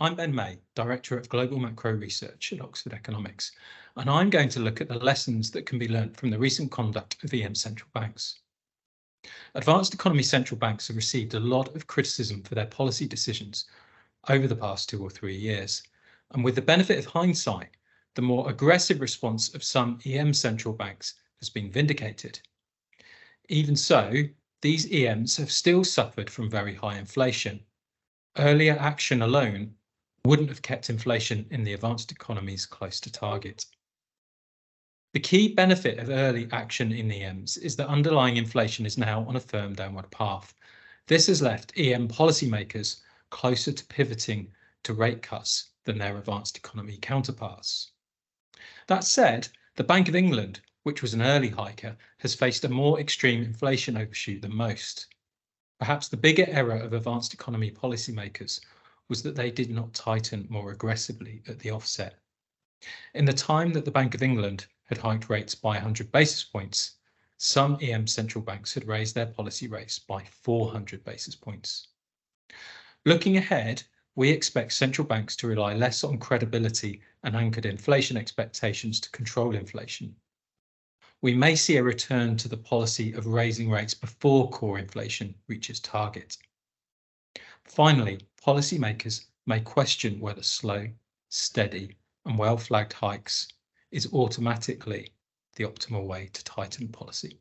I'm Ben May, Director of Global Macro Research at Oxford Economics, and I'm going to look at the lessons that can be learnt from the recent conduct of EM central banks. Advanced economy central banks have received a lot of criticism for their policy decisions over the past 2 or 3 years, and with the benefit of hindsight, the more aggressive response of some EM central banks has been vindicated. Even so, these EMs have still suffered from very high inflation. Earlier action alone wouldn't have kept inflation in the advanced economies close to target. The key benefit of early action in EMs is that underlying inflation is now on a firm downward path. This has left EM policymakers closer to pivoting to rate cuts than their advanced economy counterparts. That said, the Bank of England, which was an early hiker, has faced a more extreme inflation overshoot than most. Perhaps the bigger error of advanced economy policymakers was that they did not tighten more aggressively at the offset. In the time that the Bank of England had hiked rates by 100 basis points, some EM central banks had raised their policy rates by 400 basis points. Looking ahead, we expect central banks to rely less on credibility and anchored inflation expectations to control inflation. We may see a return to the policy of raising rates before core inflation reaches target. Finally, policymakers may question whether slow, steady, and well-flagged hikes is automatically the optimal way to tighten policy.